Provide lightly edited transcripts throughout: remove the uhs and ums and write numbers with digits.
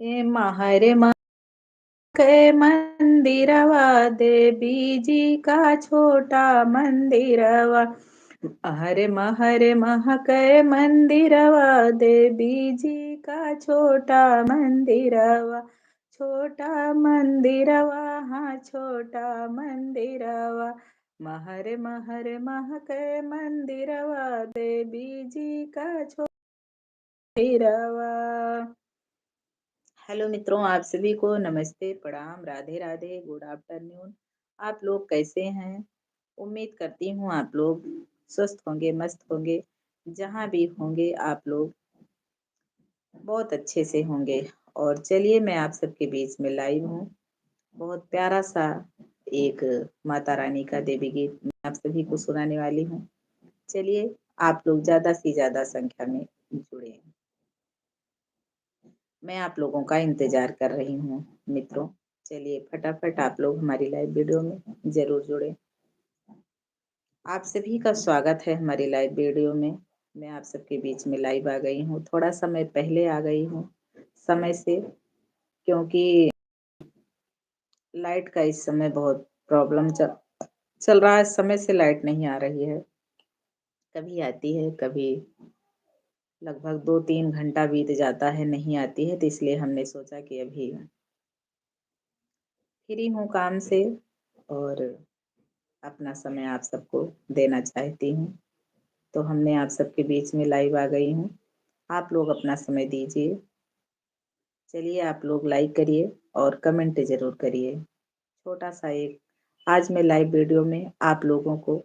ए महरे के मंदिरवा देवी जी का छोटा मंदिरवा हरे महरे महके मंदिरवा देवी जी का छोटा मंदिरवा छोटा मंदिरवा हाँ छोटा मंदिरवा महरे महरे महके मंदिरवा देवी जी का छोटा मंदिरवा। हेलो मित्रों, आप सभी को नमस्ते, प्रणाम, राधे राधे, गुड आफ्टरनून। आप लोग कैसे हैं? उम्मीद करती हूँ आप लोग स्वस्थ होंगे, मस्त होंगे। जहाँ भी होंगे आप लोग बहुत अच्छे से होंगे। और चलिए, मैं आप सबके बीच में लाइव हूँ। बहुत प्यारा सा एक माता रानी का देवी गीत मैं आप सभी को सुनाने वाली हूँ। चलिए, आप लोग ज्यादा से ज्यादा संख्या में जुड़े। मैं आप लोगों का इंतजार कर रही हूँ मित्रों। चलिए फटाफट आप लोग हमारी लाइव वीडियो में जरूर जुड़े। आप सभी का स्वागत है हमारी लाइव वीडियो में। मैं आप सबके बीच में लाइव आ गई हूँ। थोड़ा समय पहले आ गई हूँ समय से, क्योंकि लाइट का इस समय बहुत प्रॉब्लम चल रहा है। समय से लाइट नहीं आ रही है, कभी आती है, कभी लगभग 2-3 घंटा बीत जाता है, नहीं आती है। तो इसलिए हमने सोचा कि अभी फ्री हूँ काम से और अपना समय आप सबको देना चाहती हूँ, तो हमने आप सबके बीच में लाइव आ गई हूँ। आप लोग अपना समय दीजिए। चलिए, आप लोग लाइक करिए और कमेंट जरूर करिए। छोटा सा एक आज मैं लाइव वीडियो में आप लोगों को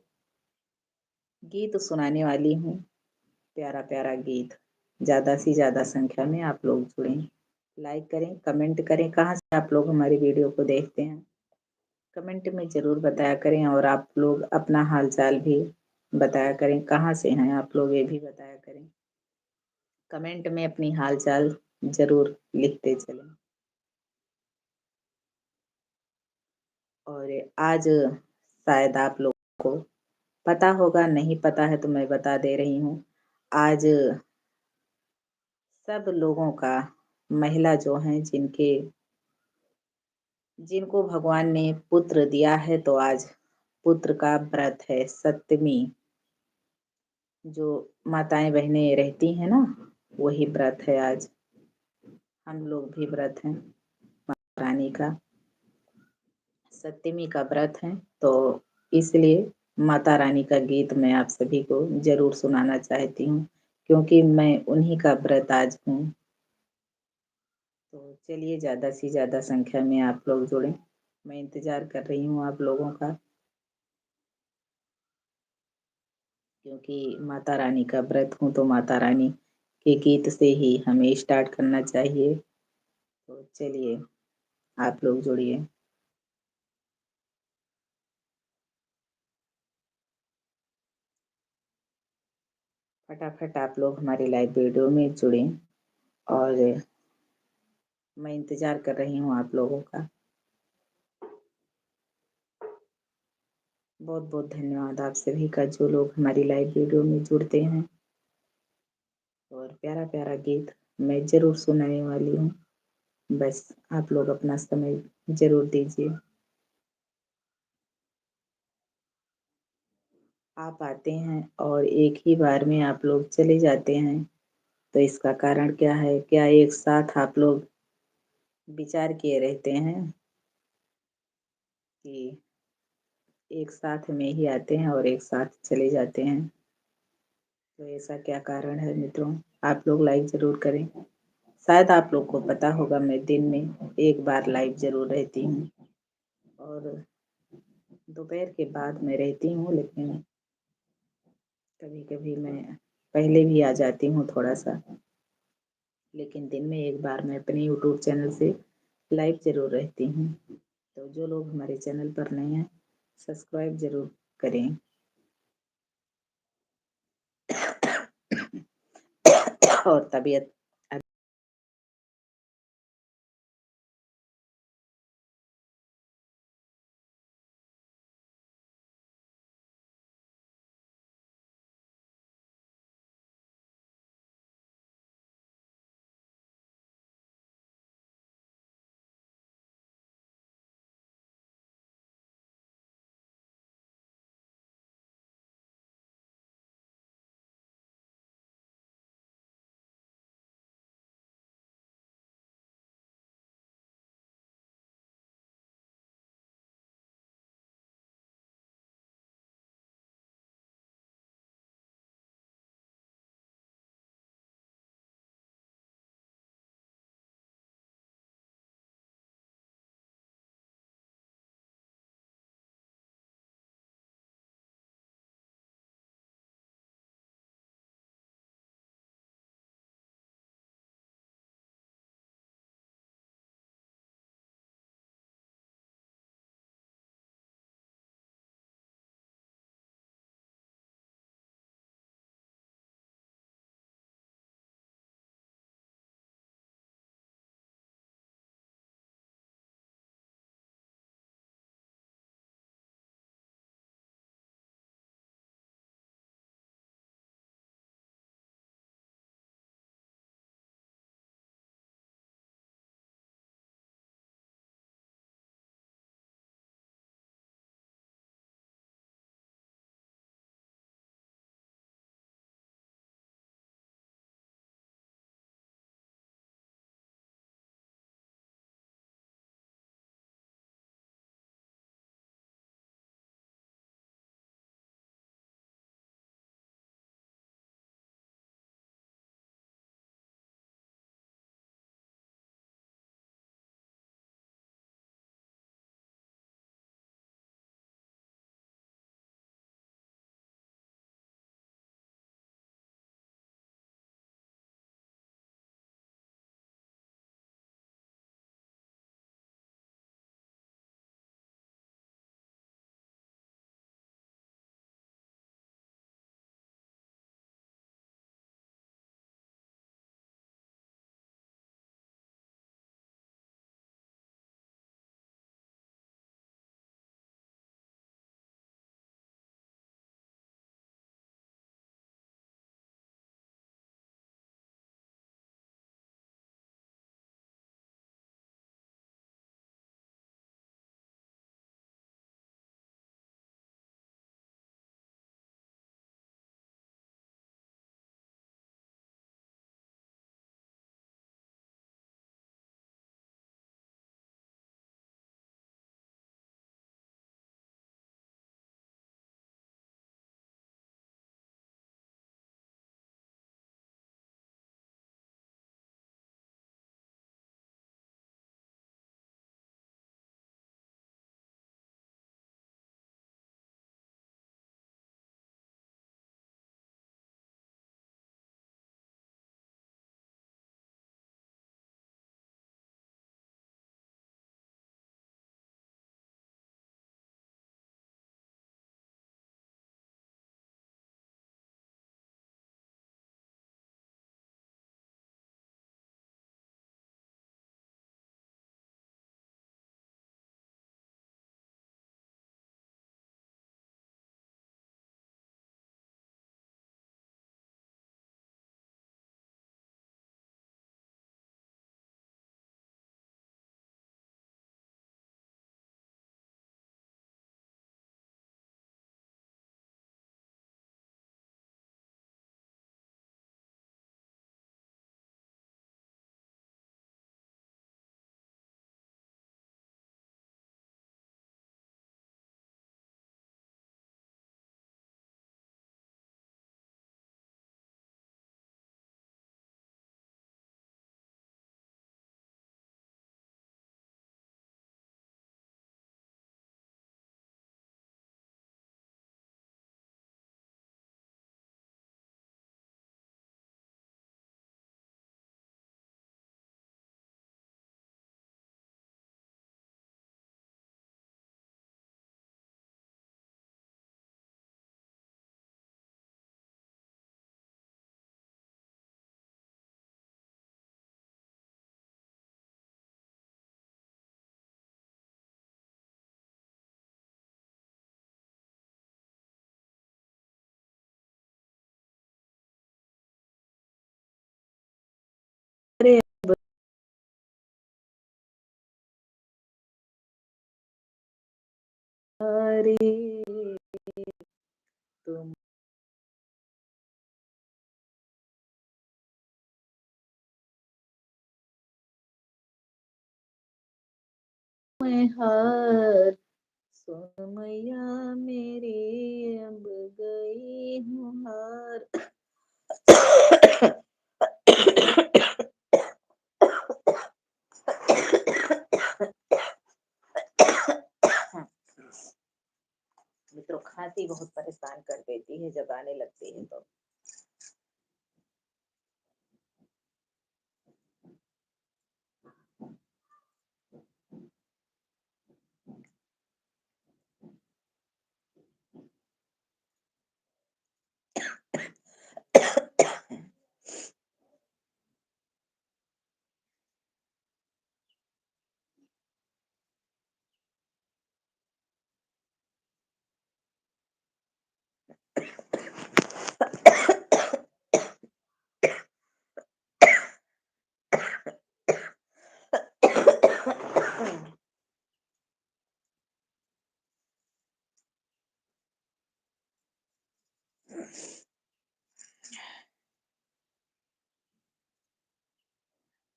गीत सुनाने वाली हूँ। प्यारा प्यारा गीत। ज़्यादा से ज़्यादा संख्या में आप लोग जुड़ें, लाइक करें, कमेंट करें। कहाँ से आप लोग हमारी वीडियो को देखते हैं कमेंट में ज़रूर बताया करें। और आप लोग अपना हाल चाल भी बताया करें, कहाँ से हैं आप लोग ये भी बताया करें। कमेंट में अपनी हाल चाल ज़रूर लिखते चलें। और आज शायद आप लोगों को पता होगा, नहीं पता है तो मैं बता दे रही हूँ। आज सब लोगों का, महिला जो हैं जिनको भगवान ने पुत्र दिया है, तो आज पुत्र का व्रत है। सप्तमी जो माताएं बहनें रहती हैं ना, वही व्रत है आज। हम लोग भी व्रत हैं माता रानी का, सप्तमी का व्रत है। तो इसलिए माता रानी का गीत मैं आप सभी को जरूर सुनाना चाहती हूँ, क्योंकि मैं उन्हीं का व्रत आज हूँ। तो चलिए, ज़्यादा से ज़्यादा संख्या में आप लोग जुड़ें। मैं इंतज़ार कर रही हूँ आप लोगों का, क्योंकि माता रानी का व्रत हूँ तो माता रानी के गीत से ही हमें स्टार्ट करना चाहिए। तो चलिए, आप लोग जुड़िए। फटाफट आप लोग हमारी लाइव वीडियो में जुड़ें और मैं इंतज़ार कर रही हूँ आप लोगों का। बहुत बहुत धन्यवाद आप सभी का, जो लोग हमारी लाइव वीडियो में जुड़ते हैं। और प्यारा प्यारा गीत मैं ज़रूर सुनाने वाली हूँ, बस आप लोग अपना समय ज़रूर दीजिए। आप आते हैं और एक ही बार में आप लोग चले जाते हैं, तो इसका कारण क्या है? क्या एक साथ आप लोग विचार किए रहते हैं कि एक साथ में ही आते हैं और एक साथ चले जाते हैं? तो ऐसा क्या कारण है मित्रों? आप लोग लाइक ज़रूर करें। शायद आप लोग को पता होगा, मैं दिन में एक बार लाइव ज़रूर रहती हूँ और दोपहर के बाद मैं रहती हूँ, लेकिन कभी कभी मैं पहले भी आ जाती हूँ थोड़ा सा। लेकिन दिन में एक बार मैं अपने यूट्यूब चैनल से लाइव ज़रूर रहती हूँ। तो जो लोग हमारे चैनल पर नए हैं, सब्सक्राइब ज़रूर करें। और तबीयत रे तुम मैं हार सुन मैया मेरी अब गई हूँ हार। मित्रों, खांसी बहुत परेशान कर देती है जब आने लगती है तो।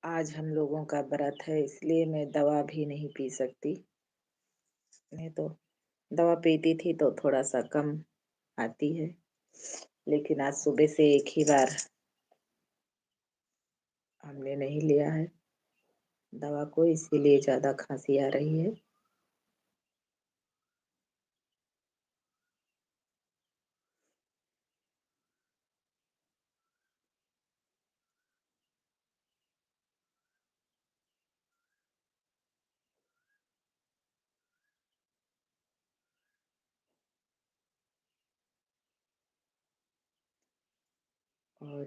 आज हम लोगों का व्रत है, इसलिए मैं दवा भी नहीं पी सकती। नहीं तो दवा पीती थी तो थोड़ा सा कम आती है, लेकिन आज सुबह से एक ही बार हमने नहीं लिया है दवा को, इसीलिए ज्यादा खांसी आ रही है। और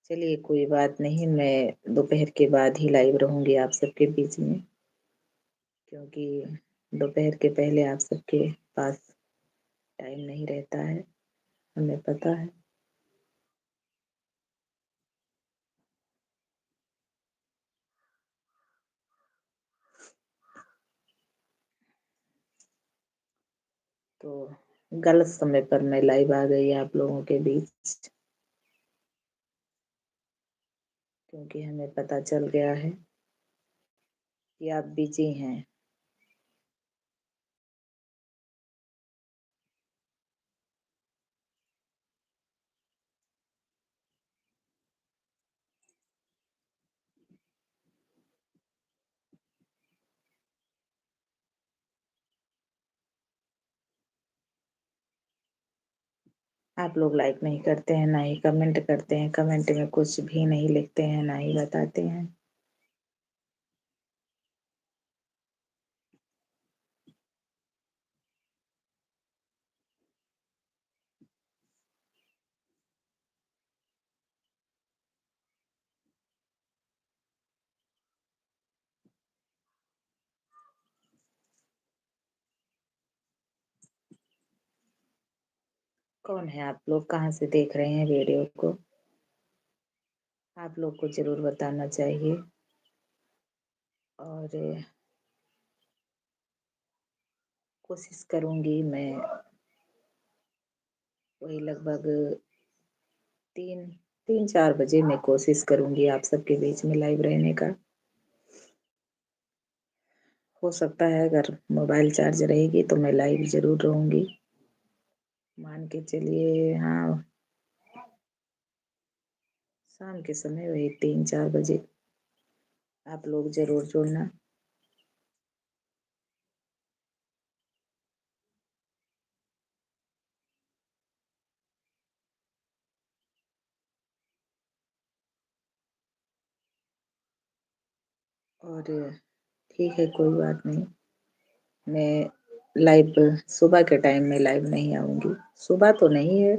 चलिए कोई बात नहीं, मैं दोपहर के बाद ही लाइव रहूंगी आप सबके बीच में, क्योंकि दोपहर के पहले आप सबके पास टाइम नहीं रहता है, हमें पता है। तो गलत समय पर मैं लाइव आ गई आप लोगों के बीच, क्योंकि हमें पता चल गया है कि आप बिजी हैं। आप लोग लाइक नहीं करते हैं, ना ही कमेंट करते हैं, कमेंट में कुछ भी नहीं लिखते हैं, ना ही बताते हैं। कौन है आप लोग, कहाँ से देख रहे हैं वीडियो को? आप लोग को जरूर बताना चाहिए। और कोशिश करूंगी मैं, वही लगभग 3-4 बजे मैं कोशिश करूंगी आप सबके बीच में लाइव रहने का। हो सकता है अगर मोबाइल चार्ज रहेगी तो मैं लाइव जरूर रहूंगी। मान के चलिए, हाँ, शाम के समय वही 3-4 बजे आप लोग जरूर जुड़ना। और ठीक है, कोई बात नहीं, मैं लाइव सुबह के टाइम में लाइव नहीं आऊंगी। सुबह तो नहीं है,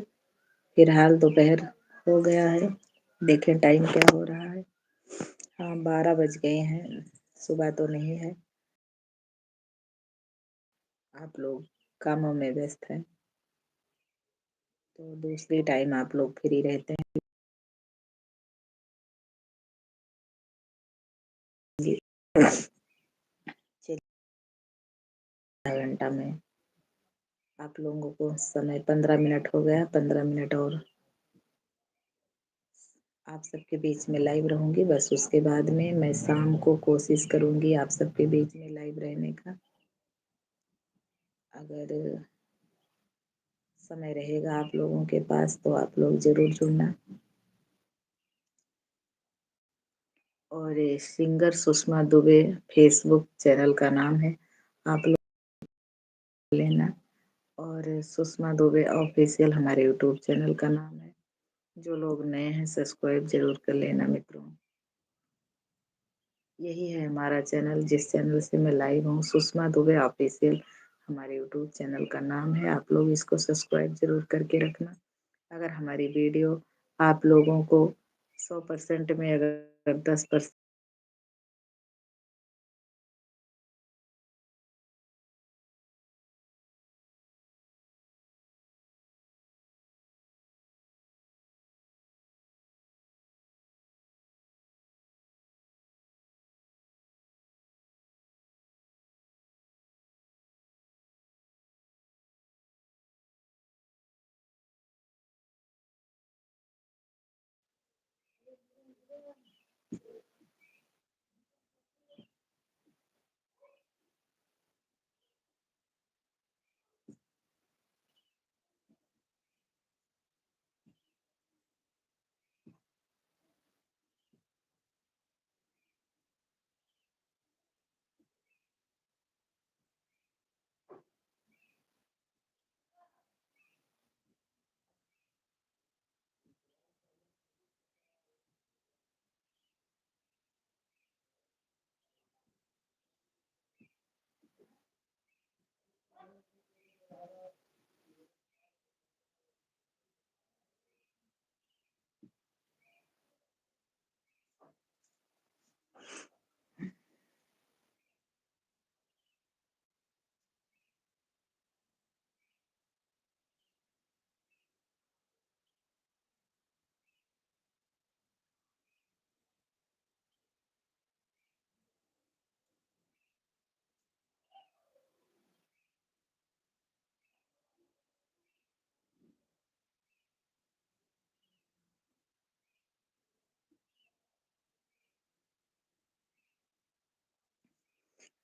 फिलहाल दोपहर हो गया है, देखें टाइम क्या हो रहा है। हाँ, 12 बज गए हैं, सुबह तो नहीं है। आप लोग कामों में व्यस्त हैं, तो दूसरी टाइम आप लोग फ्री रहते हैं। आधा घंटा में आप लोगों को समय 15 मिनट हो गया, 15 मिनट और आप सबके बीच में लाइव रहूँगी। बस उसके बाद में मैं शाम को कोशिश करूँगी आप सबके बीच में लाइव रहने का। अगर समय रहेगा आप लोगों के पास तो आप लोग ज़रूर जुड़ना। और ये singer Sushma Dubey Facebook channel का नाम है, आप लोग लेना। और सुषमा दुबे ऑफिशियल हमारे यूट्यूब चैनल का नाम है। जो लोग नए हैं सब्सक्राइब जरूर कर लेना मित्रों। यही है हमारा चैनल जिस चैनल से मैं लाइव हूँ, सुषमा दुबे ऑफिशियल हमारे यूट्यूब चैनल का नाम है। आप लोग इसको सब्सक्राइब जरूर करके रखना। अगर हमारी वीडियो आप लोगों को 100% में अगर 10%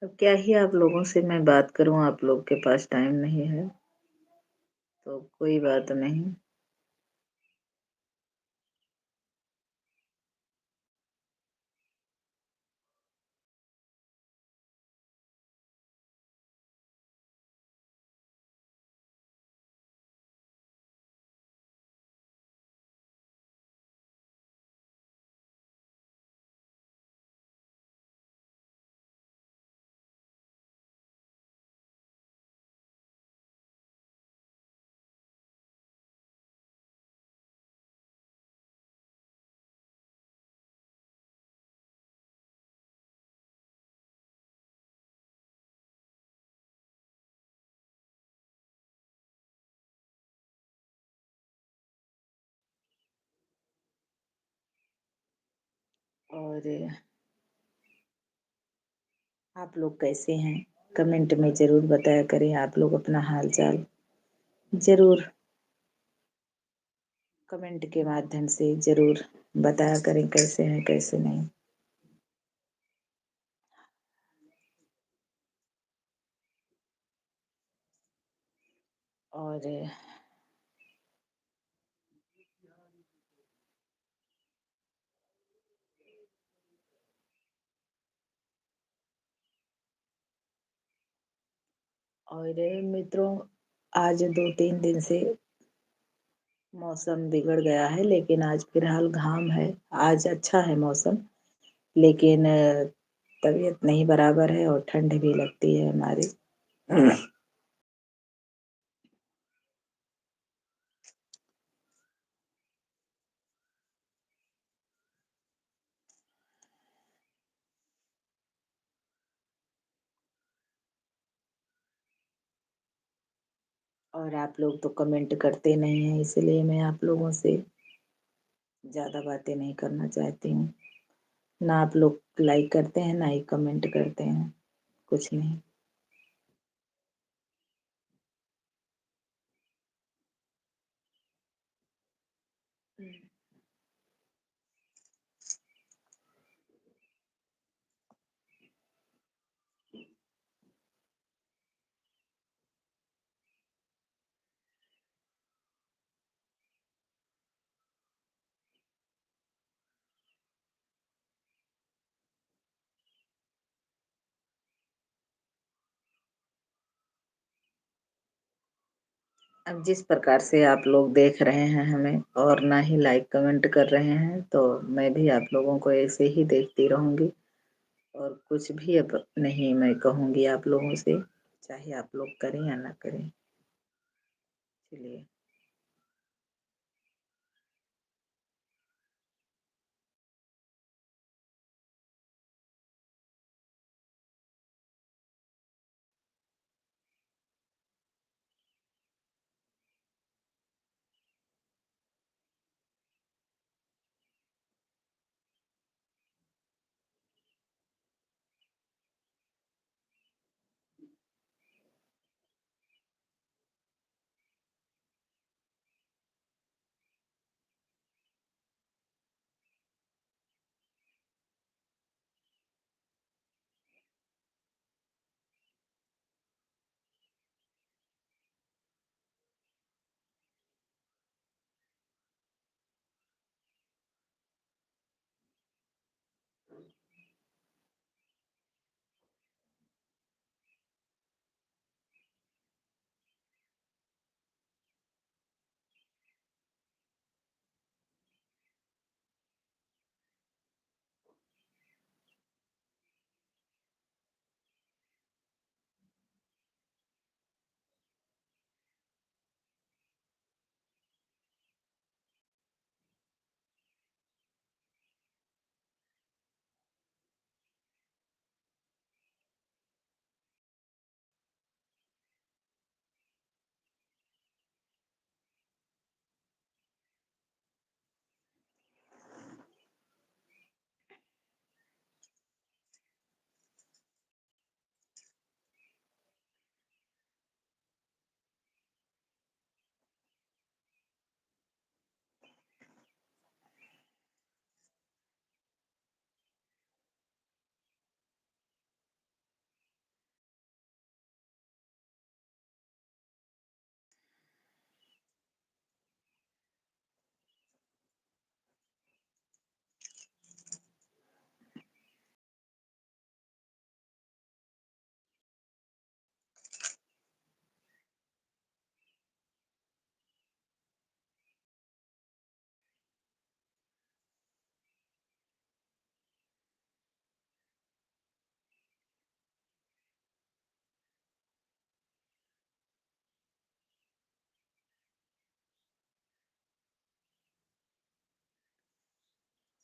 अब क्या ही आप लोगों से मैं बात करूं, आप लोग के पास टाइम नहीं है तो कोई बात नहीं। और आप लोग कैसे हैं कमेंट में ज़रूर बताया करें। आप लोग अपना हाल चाल ज़रूर कमेंट के माध्यम से ज़रूर बताया करें कैसे हैं कैसे नहीं। और मित्रों आज 2-3 दिन से मौसम बिगड़ गया है लेकिन आज फिलहाल घाम है। आज अच्छा है मौसम लेकिन तबीयत नहीं बराबर है और ठंड भी लगती है हमारी। और आप लोग तो कमेंट करते नहीं हैं इसलिए मैं आप लोगों से ज़्यादा बातें नहीं करना चाहती हूँ। ना आप लोग लाइक करते हैं ना ही कमेंट करते हैं, कुछ नहीं। अब जिस प्रकार से आप लोग देख रहे हैं हमें और ना ही लाइक कमेंट कर रहे हैं, तो मैं भी आप लोगों को ऐसे ही देखती रहूँगी और कुछ भी अब नहीं मैं कहूँगी आप लोगों से, चाहे आप लोग करें या ना करें। चलिए।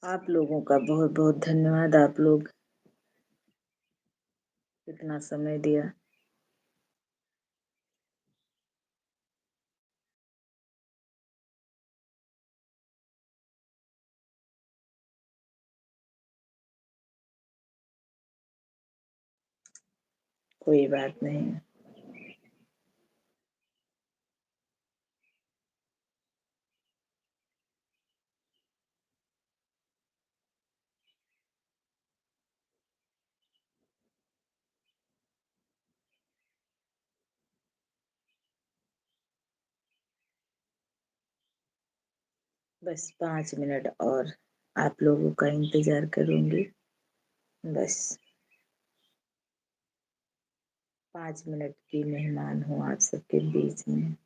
आप लोगों का बहुत-बहुत धन्यवाद। आप लोग इतना समय दिया। कोई बात नहीं। बस 5 मिनट और आप लोगों का इंतज़ार करूँगी। बस 5 मिनट की मेहमान हूँ आप सबके बीच में।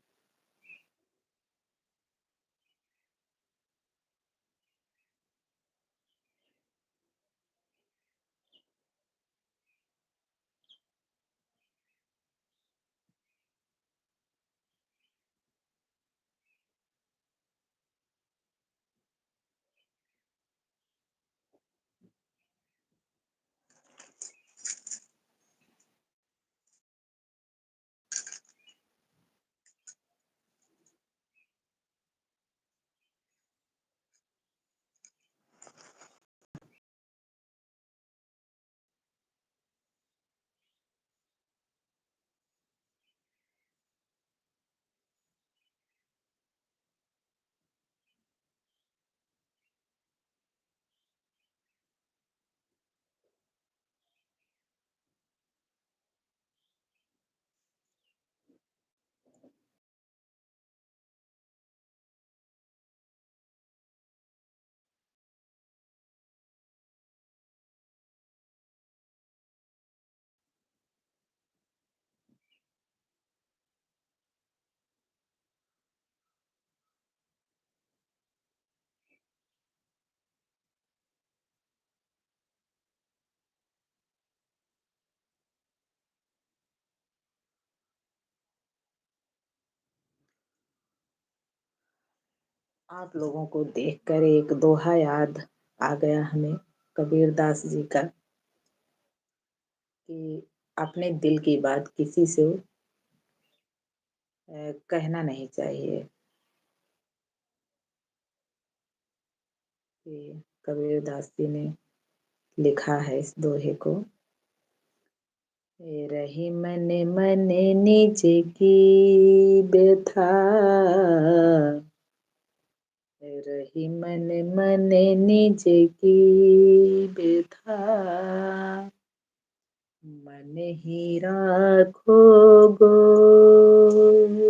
आप लोगों को देखकर एक दोहा याद आ गया हमें कबीरदास जी का कि अपने दिल की बात किसी से कहना नहीं चाहिए। कि कबीरदास जी ने लिखा है इस दोहे को। रही मन मन निज की व्यथा, रही मन मन निज की व्यथा, मन ही राखो गोय,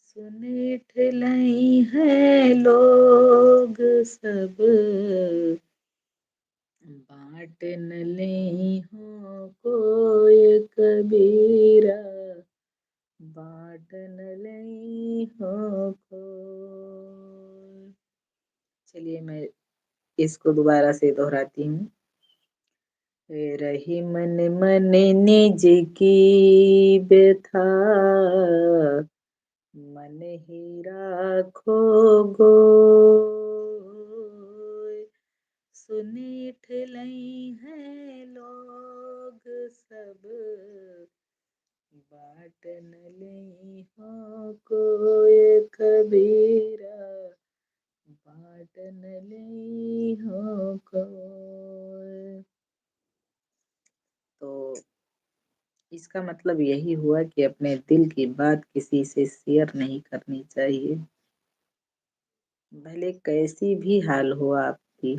सुन ठिलई है लोग सब, बाट न ले हो कोय कबीरा, बाट न ले हो कोय। चलिए मैं इसको दोबारा से दोहराती हूँ। रही मन मन निज की व्यथा, मन ही राखो गोय, सुनी ठिलई है लोग सब, बाट न ले हो कोय कबीरा, बाट न ले हो कोय। तो इसका मतलब यही हुआ कि अपने दिल की बात किसी से शेयर नहीं करनी चाहिए। भले कैसी भी हाल हो आपकी,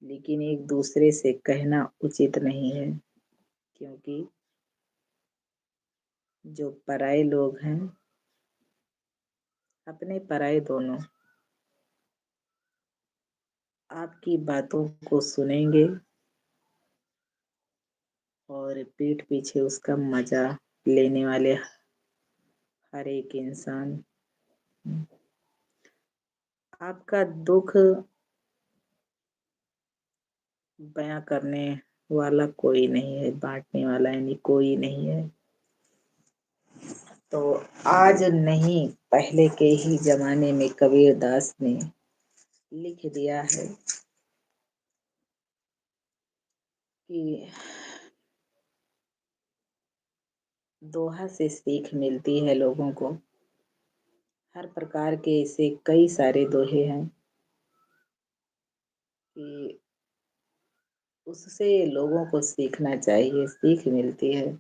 लेकिन एक दूसरे से कहना उचित नहीं है। क्योंकि जो पराये लोग हैं, अपने पराये दोनों, आपकी बातों को सुनेंगे और पीठ पीछे उसका मजा लेने वाले हर एक इंसान। आपका दुख बयां करने वाला कोई नहीं है, बांटने वाला यानी कोई नहीं है। तो आज नहीं, पहले के ही जमाने में कबीरदास ने लिख दिया है कि दोहा से सीख मिलती है लोगों को। हर प्रकार के ऐसे कई सारे दोहे हैं कि उससे लोगों को सीखना चाहिए, सीख मिलती है।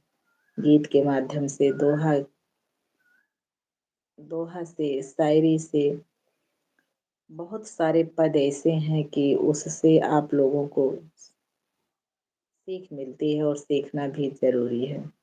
गीत के माध्यम से, दोहा दोहा से, शायरी से, बहुत सारे पद ऐसे हैं कि उससे आप लोगों को सीख मिलती है और सीखना भी जरूरी है।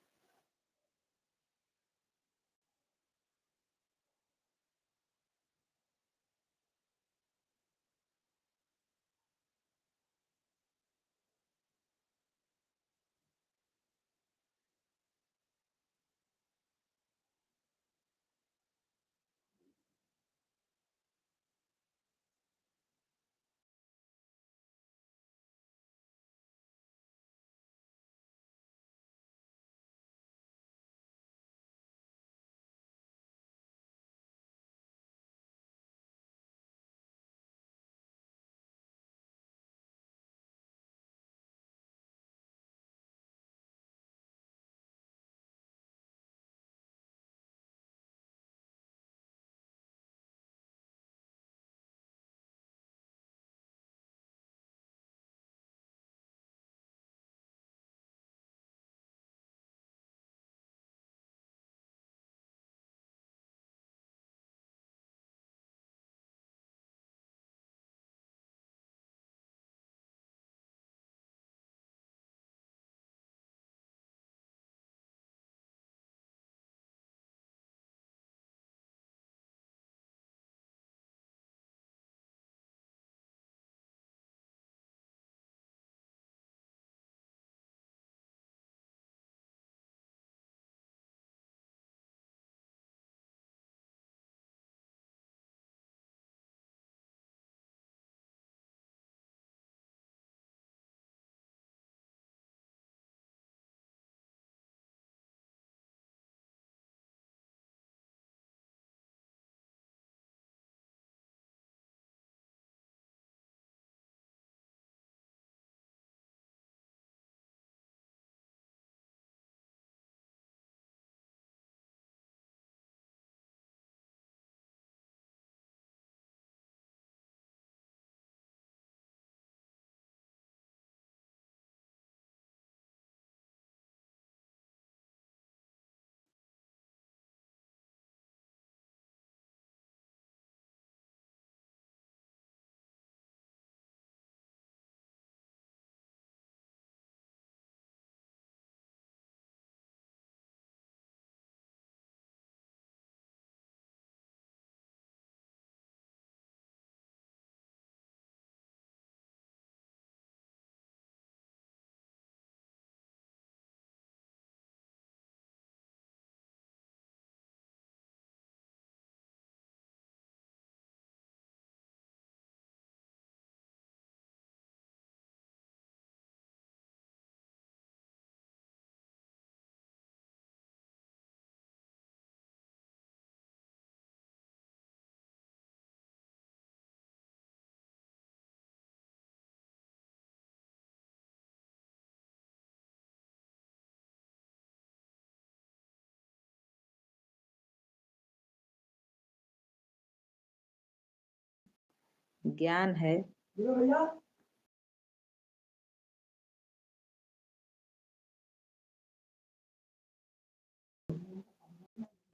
ज्ञान है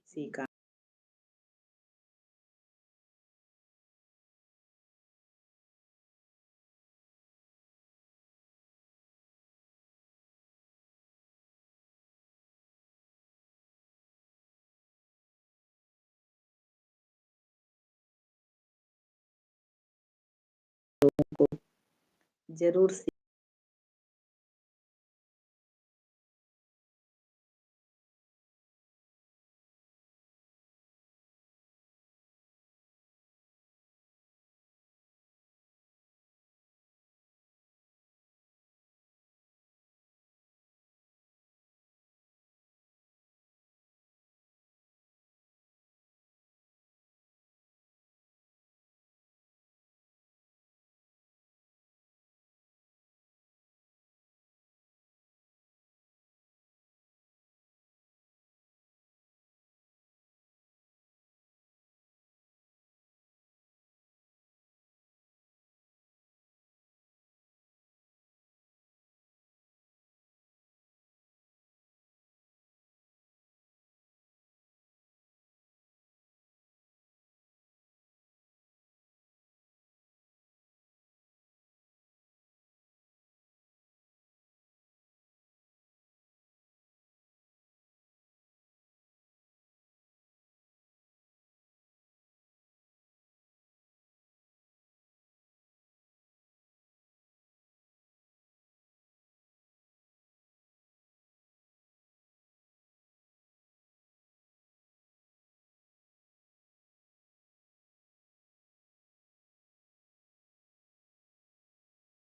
सीखा। को जरूर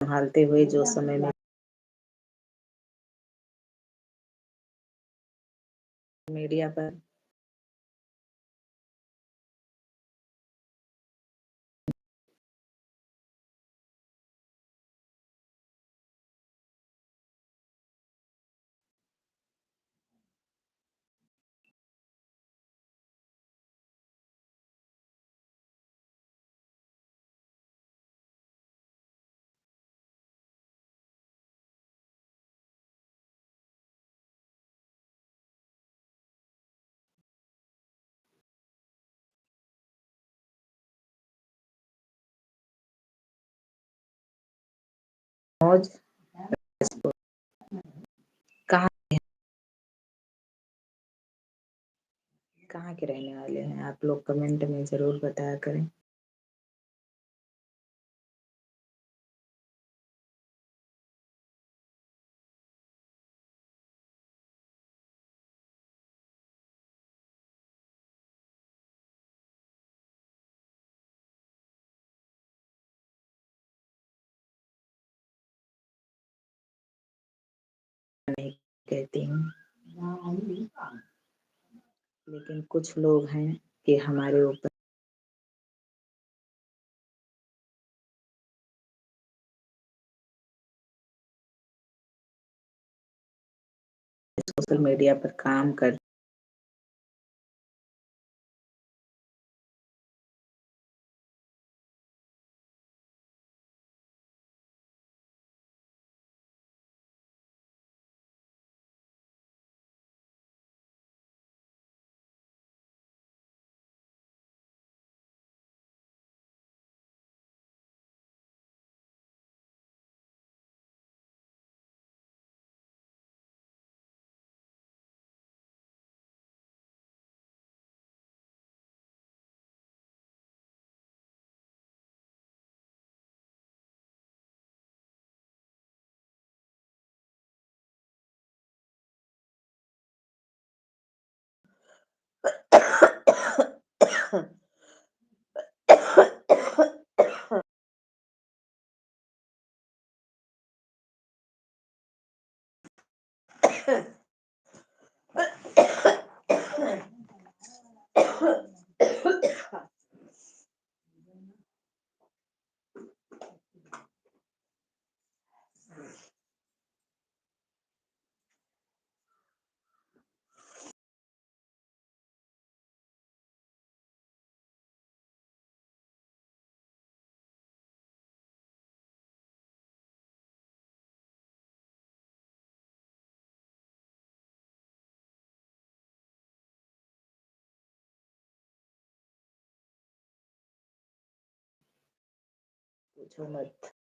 संभालते हुए जो समय में मीडिया पर मौज कहाँ कहाँ के रहने वाले हैं आप लोग कमेंट में जरूर बताया करें। नहीं कहती हूँ, लेकिन कुछ लोग हैं कि हमारे ऊपर सोशल मीडिया पर काम कर पूछो मत।